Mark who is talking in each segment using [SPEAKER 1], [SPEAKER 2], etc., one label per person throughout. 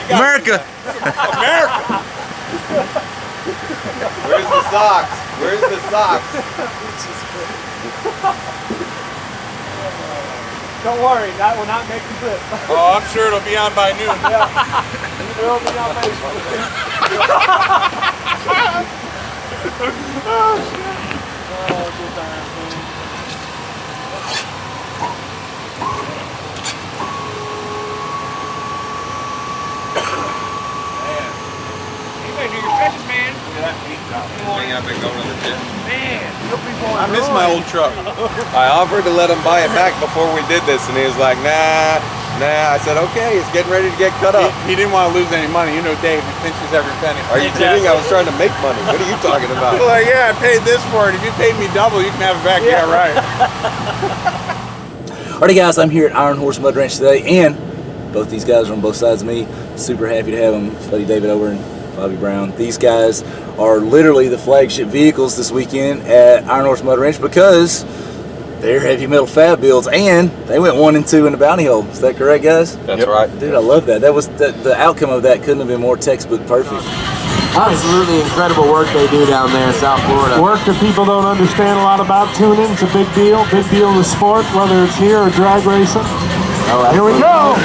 [SPEAKER 1] America!
[SPEAKER 2] America!
[SPEAKER 3] Where's the socks? Where's the socks?
[SPEAKER 4] Don't worry, that will not make the trip.
[SPEAKER 2] Oh, I'm sure it'll be on by noon.
[SPEAKER 4] Yeah. It will be on Facebook. Oh, shit. Oh, good times, man.
[SPEAKER 2] Anybody do your stretches, man?
[SPEAKER 3] I've been going to the gym.
[SPEAKER 2] Man,
[SPEAKER 1] I miss my old truck.
[SPEAKER 3] I offered to let him buy it back before we did this, and he was like, nah. I said, okay, it's getting ready to get cut up.
[SPEAKER 1] He didn't want to lose any money. You know Dave, he pinches every penny.
[SPEAKER 3] Are you kidding? I was trying to make money. What are you talking about?
[SPEAKER 1] Like, yeah, I paid this for it. If you paid me double, you can have it back. Yeah, right.
[SPEAKER 5] Alrighty guys, I'm here at Iron Horse Mud Ranch today, and both these guys are on both sides of me. Super happy to have them, buddy David Oberne, Bobby Brown. These guys are literally the flagship vehicles this weekend at Iron Horse Mud Ranch because they're heavy metal fab builds, and they went 1 and 2 in the bounty hole. Is that correct, guys?
[SPEAKER 3] That's right.
[SPEAKER 5] Dude, I love that. That was the outcome of that couldn't have been more textbook perfect.
[SPEAKER 6] Absolutely incredible work they do down there in South Florida.
[SPEAKER 4] Work that people don't understand a lot about tuning. It's a big deal in the sport, whether it's here or drag racing.
[SPEAKER 6] Oh,
[SPEAKER 4] Here we go.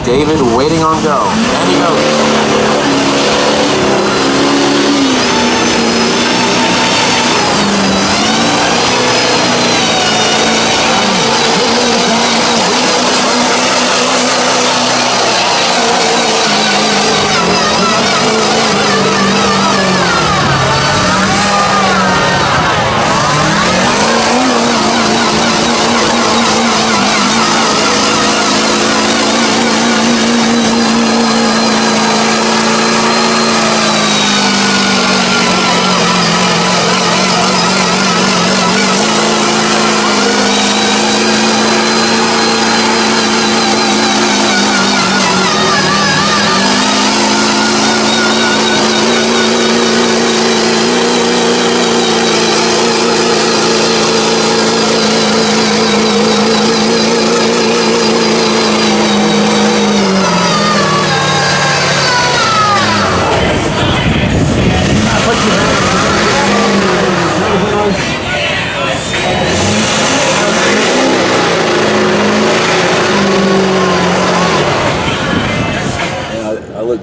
[SPEAKER 6] David waiting on go. And he goes.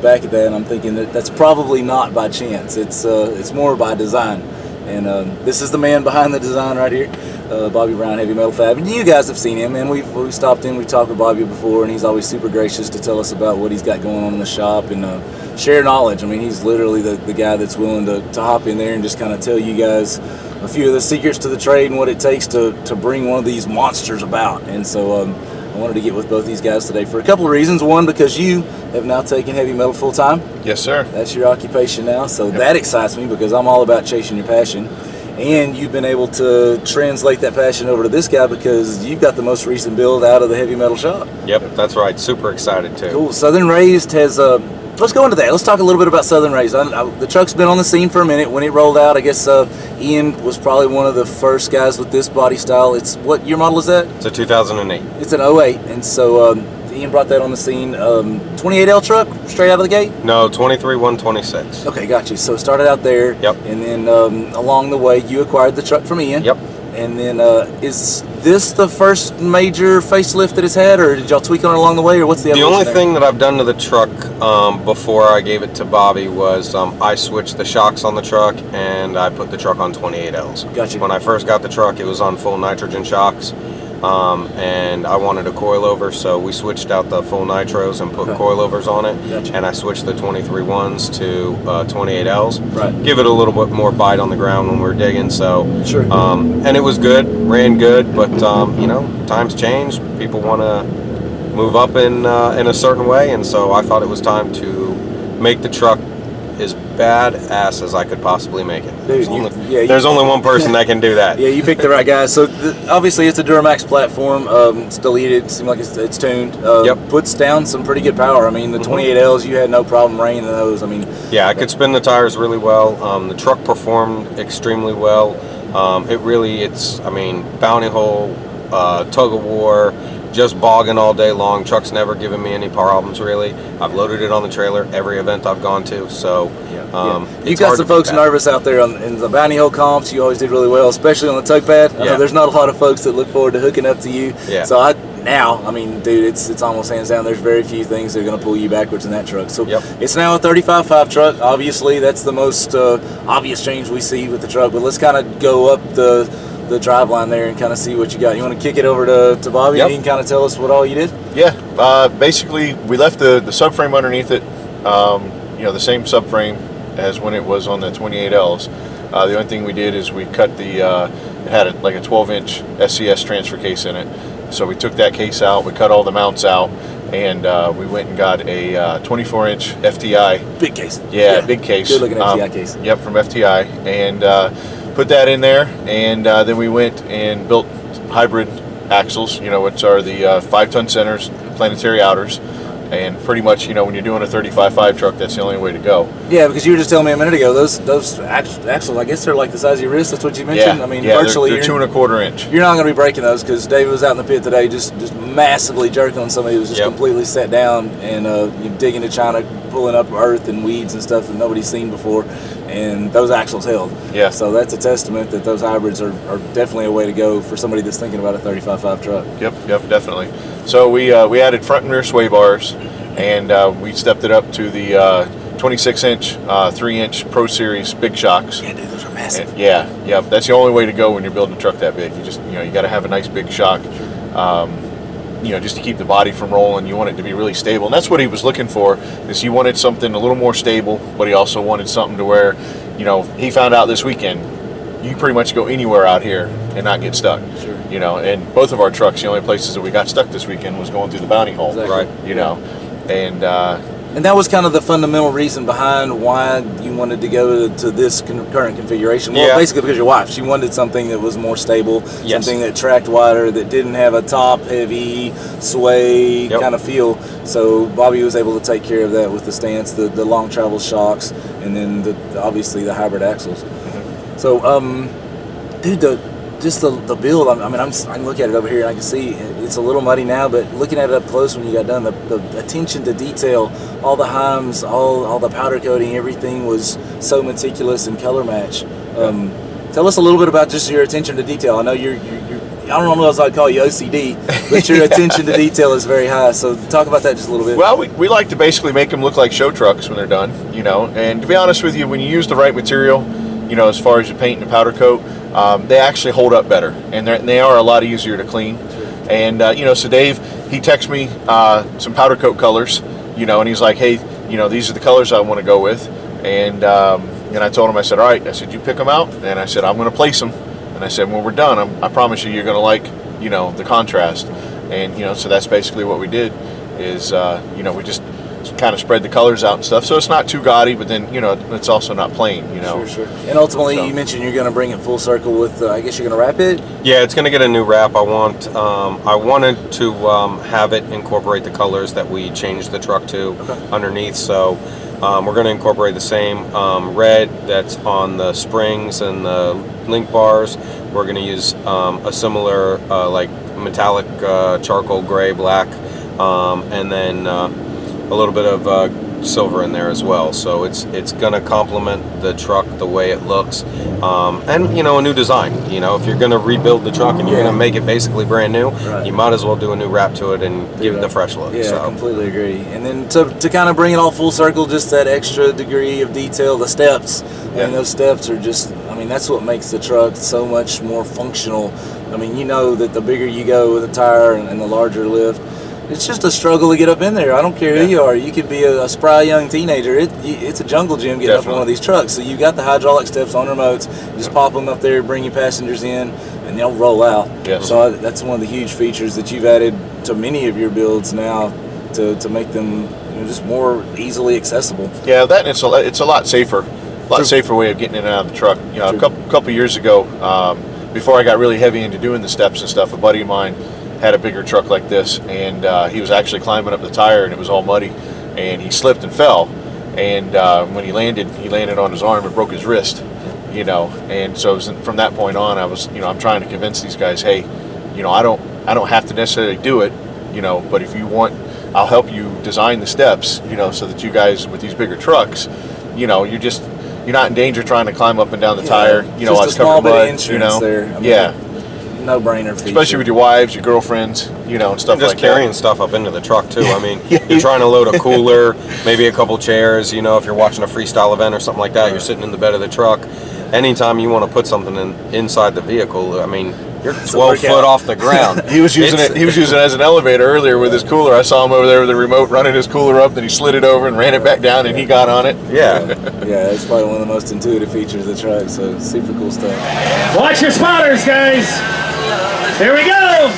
[SPEAKER 5] Back at that, and I'm thinking that's probably not by chance. It's more by design, and this is the man behind the design right here, Bobby Brown, Heavy Metal Fab. And you guys have seen him, and we've stopped in, we talked with Bobby before, and he's always super gracious to tell us about what he's got going on in the shop and share knowledge. I mean, he's literally the guy that's willing to hop in there and just kind of tell you guys a few of the secrets to the trade and what it takes to bring one of these monsters about. And so I wanted to get with both these guys today for a couple of reasons. One, because you have now taken heavy metal full-time.
[SPEAKER 1] Yes, sir.
[SPEAKER 5] That's your occupation now, so that excites me because I'm all about chasing your passion. and you've been able to translate that passion over to this guy because you've got the most recent build out of the heavy metal shop.
[SPEAKER 3] Yep, that's right. Super excited too.
[SPEAKER 5] Cool. Southern Raised has let's go into that. Let's talk a little bit about Southern Raised. The truck's been on the scene for a minute. When it rolled out, I guess Ian was probably one of the first guys with this body style. It's what year model is that?
[SPEAKER 3] It's a 2008.
[SPEAKER 5] It's an 08, and so Ian brought that on the scene. 28L truck straight out of the gate?
[SPEAKER 3] No, 23 126.
[SPEAKER 5] Okay, got you. So it started out there.
[SPEAKER 3] Yep.
[SPEAKER 5] And then along the way, you acquired the truck from Ian.
[SPEAKER 3] Yep.
[SPEAKER 5] And then is this the first major facelift that it's had, or did y'all tweak on it along the way, or what's the
[SPEAKER 3] The
[SPEAKER 5] evolution
[SPEAKER 3] only
[SPEAKER 5] there?
[SPEAKER 3] thing that I've done to the truck before I gave it to Bobby was I switched the shocks on the truck and I put the truck on 28Ls.
[SPEAKER 5] Gotcha.
[SPEAKER 3] When I first got the truck, it was on full nitrogen shocks, and I wanted a coilover, so we switched out the full nitros and put coilovers on it.
[SPEAKER 5] Gotcha.
[SPEAKER 3] And I switched the 23-1s to 28Ls.
[SPEAKER 5] Right.
[SPEAKER 3] Give it a little bit more bite on the ground when we're digging. So,
[SPEAKER 5] Sure.
[SPEAKER 3] and it was good, ran good, but you know, times change. People want to move up in a certain way, and so I thought it was time to make the truck as badass as I could possibly make it.
[SPEAKER 5] Dude,
[SPEAKER 3] There's only one person that can do that.
[SPEAKER 5] Yeah, you picked the right guy. So obviously it's a Duramax platform. It's deleted. Seems like it's tuned.
[SPEAKER 3] Yep.
[SPEAKER 5] Puts down some pretty good power. I mean, the 28Ls, you had no problem reining those. I mean,
[SPEAKER 3] Yeah, I could spin the tires really well. The truck performed extremely well. I mean, bounty hole, tug of war, just bogging all day long. Truck's never given me any problems really. I've loaded it on the trailer every event I've gone to. So
[SPEAKER 5] you
[SPEAKER 3] it's
[SPEAKER 5] got
[SPEAKER 3] hard
[SPEAKER 5] some
[SPEAKER 3] to
[SPEAKER 5] folks
[SPEAKER 3] beat that.
[SPEAKER 5] nervous out there in the bounty hole comps. You always did really well, especially on the tug pad. I know
[SPEAKER 3] Yeah.
[SPEAKER 5] there's not a lot of folks that look forward to hooking up to you.
[SPEAKER 3] Yeah.
[SPEAKER 5] So I mean, dude, it's almost hands down. There's very few things that are going to pull you backwards in that truck. So it's now a 35.5 truck. Obviously, that's the most obvious change we see with the truck. But let's kind of go up the drive line there and kind of see what you got. You want to kick it over to Bobby and he can kind of tell us what all you did?
[SPEAKER 7] Yeah, basically we left the subframe underneath it, you know, the same subframe as when it was on the 28Ls. The only thing we did is we cut it had like a 12-inch SCS transfer case in it. So we took that case out, we cut all the mounts out, and we went and got a 24-inch FTI.
[SPEAKER 5] Big case.
[SPEAKER 7] Yeah, big case.
[SPEAKER 5] Good looking FTI case.
[SPEAKER 7] Yep, from FTI. And put that in there, and then we went and built hybrid axles, you know, which are the 5-ton centers, planetary outers. And pretty much, you know, when you're doing a 35.5 truck, that's the only way to go.
[SPEAKER 5] Yeah, because you were just telling me a minute ago, those axles, I guess they're like the size of your wrist. That's what you mentioned.
[SPEAKER 7] Yeah,
[SPEAKER 5] I mean,
[SPEAKER 7] yeah,
[SPEAKER 5] virtually
[SPEAKER 7] they're 2 1/4 inch.
[SPEAKER 5] You're not going to be breaking those because David was out in the pit today, just massively jerking on somebody who was just completely set down and digging to China, pulling up earth and weeds and stuff that nobody's seen before, and those axles held.
[SPEAKER 7] Yeah.
[SPEAKER 5] So that's a testament that those hybrids are definitely a way to go for somebody that's thinking about a 35.5 truck.
[SPEAKER 7] Yep, definitely. So we added front and rear sway bars, and we stepped it up to the 26-inch, 3-inch Pro Series big shocks.
[SPEAKER 5] Yeah, dude, those are massive.
[SPEAKER 7] And yeah, that's the only way to go when you're building a truck that big. You got to have a nice big shock, you know, just to keep the body from rolling. You want it to be really stable, and that's what he was looking for. Is he wanted something a little more stable, but he also wanted something to where, you know, he found out this weekend, you can pretty much go anywhere out here and not get stuck.
[SPEAKER 5] Sure.
[SPEAKER 7] You know, and both of our trucks, the only places that we got stuck this weekend was going through the bounty hole.
[SPEAKER 5] Exactly.
[SPEAKER 7] Right. You know, and
[SPEAKER 5] that was kind of the fundamental reason behind why you wanted to go to this current configuration. Well, basically because your wife, she wanted something that was more stable, something that tracked wider, that didn't have a top-heavy, sway kind of feel. So Bobby was able to take care of that with the stance, the long travel shocks, and then obviously the hybrid axles. Mm-hmm. So, dude, the build, I mean, I can look at it over here and I can see it's a little muddy now, but looking at it up close when you got done, the attention to detail, all the heims, all the powder coating, everything was so meticulous and color match. Tell us a little bit about just your attention to detail. I know you're I don't know if I'd call you OCD, but your attention to detail is very high. So talk about that just a little bit.
[SPEAKER 7] Well, we like to basically make them look like show trucks when they're done, you know. And to be honest with you, when you use the right material, you know, as far as the paint and the powder coat, they actually hold up better, and they are a lot easier to clean. And you know, so Dave, he texted me some powder coat colors, you know, and he's like, hey, you know, these are the colors I want to go with. And I told him, I said, all right, I said, you pick them out, and I said, I'm going to place them. And I said, when we're done, I promise you're going to like, you know, the contrast. And, you know, so that's basically what we did is, you know, we just kind of spread the colors out and stuff. So it's not too gaudy, but then, you know, it's also not plain, you know.
[SPEAKER 5] Sure. And ultimately, you mentioned you're going to bring it full circle with, I guess you're going to wrap it?
[SPEAKER 3] Yeah, it's going to get a new wrap. I wanted to have it incorporate the colors that we changed the truck to underneath. So we're going to incorporate the same red that's on the springs and the link bars. We're going to use a similar like metallic charcoal gray black, and then a little bit of silver in there as well. So it's going to complement the truck the way it looks, and you know, a new design. You know, if you're going to rebuild the truck and you're going to make it basically brand new, you might as well do a new wrap to it and give it the fresh look.
[SPEAKER 5] Yeah,
[SPEAKER 3] so.
[SPEAKER 5] I completely agree. And then to kind of bring it all full circle, just that extra degree of detail, the steps. I mean, those steps are just, I mean, that's what makes the truck so much more functional. I mean, you know that the bigger you go with a tire and the larger lift, it's just a struggle to get up in there. I don't care who you are. You could be a spry young teenager. It's a jungle gym getting up in one of these trucks. So you've got the hydraulic steps on remotes. Just pop them up there, bring your passengers in, and they'll roll out. So that's one of the huge features that you've added to many of your builds now to make them, you know, just more easily accessible.
[SPEAKER 7] Yeah, that it's a lot safer. A lot safer way of getting in and out of the truck. You know, a couple years ago, before I got really heavy into doing the steps and stuff, a buddy of mine had a bigger truck like this, and he was actually climbing up the tire, and it was all muddy, and he slipped and fell, and when he landed on his arm and broke his wrist, you know. And so from that point on, I'm trying to convince these guys, hey, you know, I don't have to necessarily do it, you know, but if you want, I'll help you design the steps, you know, so that you guys with these bigger trucks, you know, you're not in danger trying to climb up and down the tire, you know,
[SPEAKER 5] just a small bit of insurance there. I mean, no-brainer feature.
[SPEAKER 7] Especially with your wives, your girlfriends, you know, and stuff like that.
[SPEAKER 3] Just carrying stuff up into the truck too. I mean, you're trying to load a cooler, maybe a couple chairs, you know, if you're watching a freestyle event or something like that, you're sitting in the bed of the truck. Anytime you want to put something inside the vehicle, I mean, you're 12 foot off the ground.
[SPEAKER 7] He was using it as an elevator earlier with his cooler. I saw him over there with the remote running his cooler up, then he slid it over and ran it back down, and he got on it.
[SPEAKER 3] Yeah.
[SPEAKER 5] Yeah, it's probably one of the most intuitive features of the truck, so super cool stuff.
[SPEAKER 4] Watch your spotters, guys. Here we go.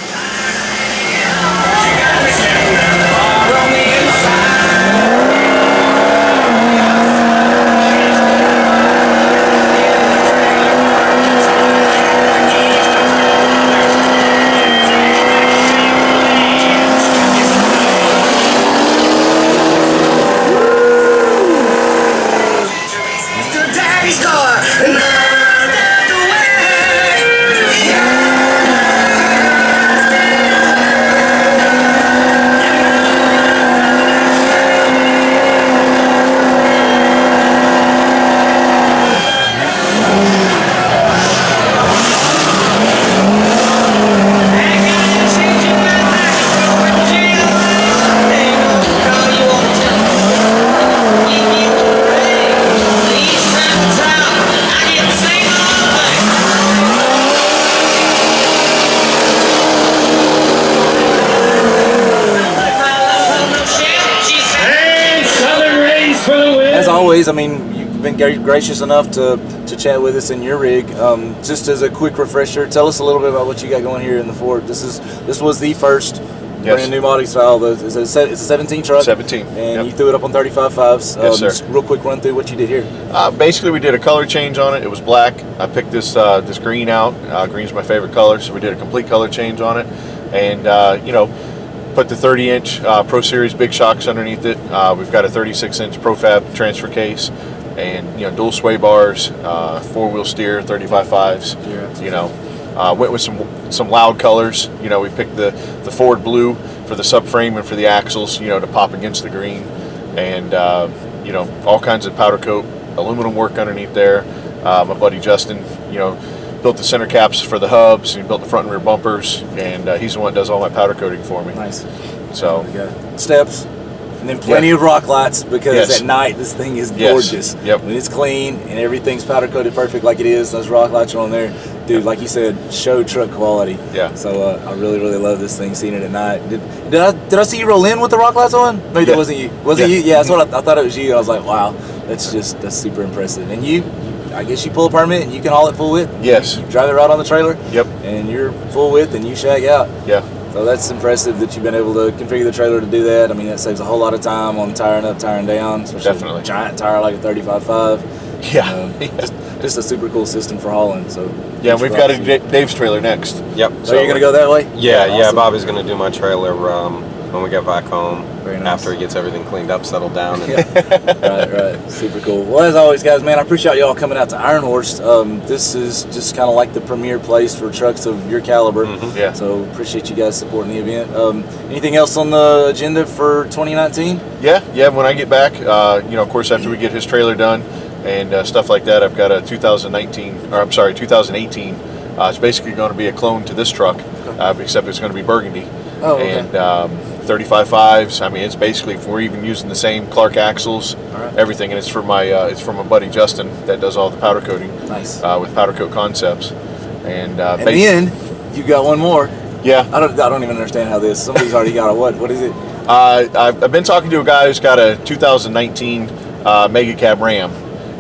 [SPEAKER 5] I mean, you've been gracious enough to chat with us in your rig. Just as a quick refresher, tell us a little bit about what you got going here in the Ford. This was the first brand new modding style. It's a 17 truck. 17. And you threw it up on 35.5s.
[SPEAKER 7] Yes, sir.
[SPEAKER 5] Just real quick run through what you did here.
[SPEAKER 7] Basically, we did a color change on it. It was black. I picked this green out. Green's my favorite color, so we did a complete color change on it. And you know, put the 30-inch Pro Series big shocks underneath it. We've got a 36-inch Pro Fab transfer case, and you know, dual sway bars, 4-wheel steer, 35.5s. You know, went with some loud colors. You know, we picked the Ford blue for the subframe and for the axles. You know, to pop against the green, and you know, all kinds of powder coat aluminum work underneath there. My buddy Justin, you know, built the center caps for the hubs, and he built the front and rear bumpers, and he's the one that does all my powder coating for me.
[SPEAKER 5] Nice.
[SPEAKER 7] So
[SPEAKER 5] steps, and then plenty of rock lights, because at night this thing is gorgeous. When it's clean and everything's powder coated perfect like it is, those rock lights are on there, dude. Like you said, show truck quality. So I really love this thing. Seeing it at night. Did I see you roll in with the rock lights on? Maybe that wasn't you. Was it you? Yeah, that's what I thought it was you. I was like, wow, that's super impressive. And I guess you pull a permit and you can haul it full width.
[SPEAKER 7] Yes.
[SPEAKER 5] You drive it right on the trailer.
[SPEAKER 7] Yep.
[SPEAKER 5] And you're full width and you shag out.
[SPEAKER 7] Yeah.
[SPEAKER 5] So that's impressive that you've been able to configure the trailer to do that. I mean, that saves a whole lot of time on tiring up, tiring down, especially
[SPEAKER 7] Definitely.
[SPEAKER 5] a giant tire like a 35.5.
[SPEAKER 7] Yeah.
[SPEAKER 5] Just a super cool system for hauling. So
[SPEAKER 7] Yeah, we've got a Dave's trailer next.
[SPEAKER 3] Yep.
[SPEAKER 5] So you're gonna go that way?
[SPEAKER 3] Yeah, yeah.
[SPEAKER 5] Awesome.
[SPEAKER 3] Bobby's gonna do my trailer when we get back home.
[SPEAKER 5] Very nice.
[SPEAKER 3] After he gets everything cleaned up, settled down. And
[SPEAKER 5] Right. Super cool. Well, as always, guys, man, I appreciate y'all coming out to Iron Horse. This is just kind of like the premier place for trucks of your caliber.
[SPEAKER 7] Yeah.
[SPEAKER 5] So appreciate you guys supporting the event. Anything else on the agenda for 2019?
[SPEAKER 7] Yeah. When I get back, of course, after we get his trailer done and stuff like that, I've got a 2018. It's basically going to be a clone to this truck, except it's going to be burgundy.
[SPEAKER 5] Oh, okay.
[SPEAKER 7] And 35.5s. I mean, it's basically, we're even using the same Clark axles, everything, and it's from my buddy Justin that does all the powder coating.
[SPEAKER 5] Nice.
[SPEAKER 7] With Powder Coat Concepts, and
[SPEAKER 5] then you got one more.
[SPEAKER 7] Yeah.
[SPEAKER 5] I don't even understand how this. Somebody's already got a what is it?
[SPEAKER 7] I've been talking to a guy who's got a 2019 Mega Cab Ram,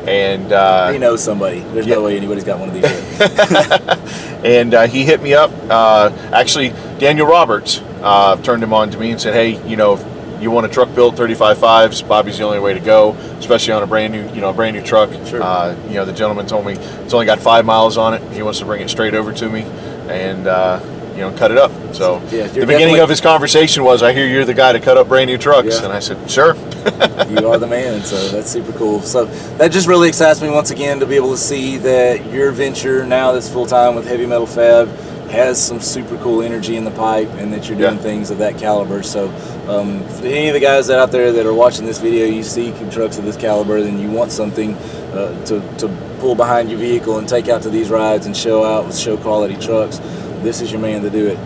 [SPEAKER 7] and
[SPEAKER 5] He knows somebody. There's no way anybody's got one of these yet.
[SPEAKER 7] and he hit me up. Actually, Daniel Roberts turned him on to me and said, "Hey, if you want a truck built 35.5s, Bobby's the only way to go, especially on a brand new truck."
[SPEAKER 5] Sure.
[SPEAKER 7] The gentleman told me it's only got 5 miles on it. He wants to bring it straight over to me, and cut it up. So
[SPEAKER 5] Yeah,
[SPEAKER 7] the beginning of his conversation was, "I hear you're the guy to cut up brand new trucks," and I said, "Sure."
[SPEAKER 5] You are the man, so that's super cool. So that just really excites me once again to be able to see that your venture now that's full time with Heavy Metal Fab has some super cool energy in the pipe, and that you're doing things of that caliber. So for any of the guys out there that are watching this video, you see trucks of this caliber, then you want something to pull behind your vehicle and take out to these rides and show out with show quality trucks. This is your man to do it.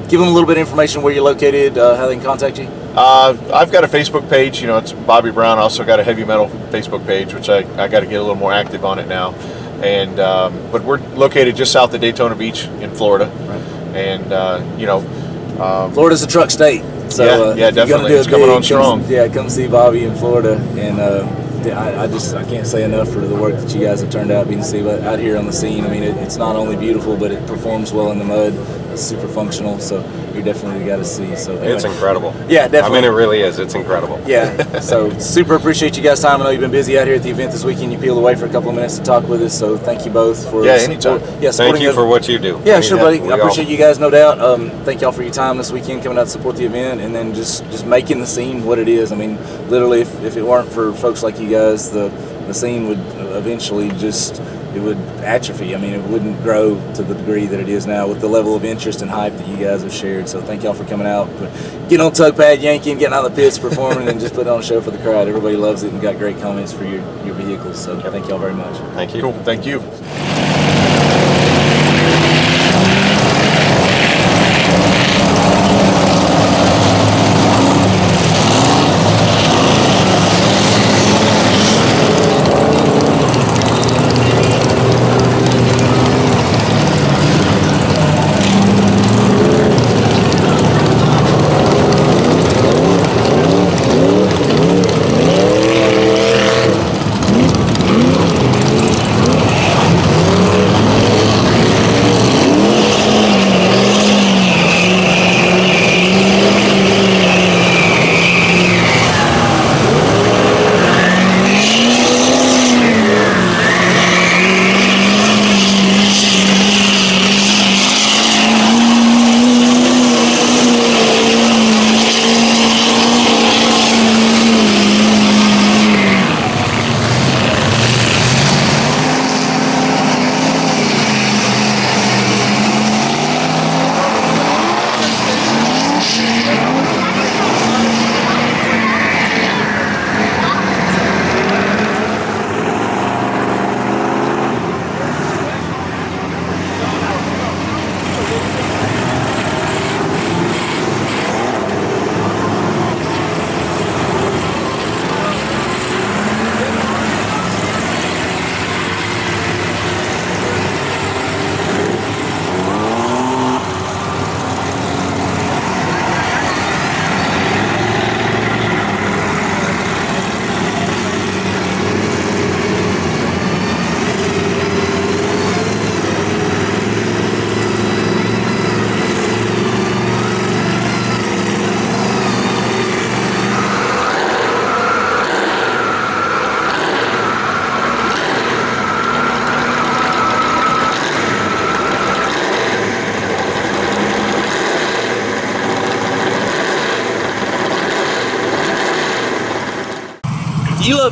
[SPEAKER 5] Give them a little bit of information where you're located, how they can contact you.
[SPEAKER 7] I've got a Facebook page. It's Bobby Brown. I also got a Heavy Metal Facebook page, which I got to get a little more active on it now. And but we're located just south of Daytona Beach in Florida. Right. And
[SPEAKER 5] Florida's a truck state. So
[SPEAKER 7] yeah, definitely. It's coming on strong.
[SPEAKER 5] Come see Bobby in Florida. And I can't say enough for the work that you guys have turned out being out here on the scene. I mean, it's not only beautiful, but it performs well in the mud. It's super functional, so you're definitely the guy to see. So anyway.
[SPEAKER 3] It's incredible.
[SPEAKER 5] Yeah, definitely.
[SPEAKER 3] I mean, it really is. It's incredible.
[SPEAKER 5] Yeah. So super appreciate you guys' time. I know you've been busy out here at the event this weekend. You peeled away for a couple of minutes to talk with us. So thank you both for
[SPEAKER 7] anytime.
[SPEAKER 3] Thank you for what you do.
[SPEAKER 5] Yeah, sure, buddy. I appreciate you guys, no doubt. Thank y'all for your time this weekend coming out to support the event, and then just making the scene what it is. I mean, literally, if it weren't for folks like you guys, the scene would eventually it would atrophy. I mean, it wouldn't grow to the degree that it is now with the level of interest and hype that you guys have shared. So thank y'all for coming out, getting on tug pad, yanking, getting out of the pits, performing, and just putting on a show for the crowd. Everybody loves it and got great comments for your vehicles. So thank y'all very much.
[SPEAKER 3] Thank you.
[SPEAKER 7] Cool. Thank you.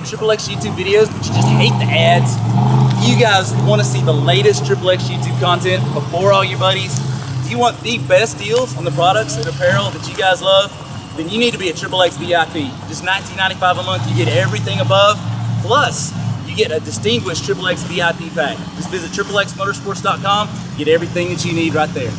[SPEAKER 5] XXX YouTube videos, but you just hate the ads, you guys want to see the latest XXX YouTube content before all your buddies, if you want the best deals on the products and apparel that you guys love, then you need to be a XXX VIP. Just $19.95 a month, you get everything above, plus you get a distinguished XXX VIP pack. Just visit XXXmotorsports.com, get everything that you need right there.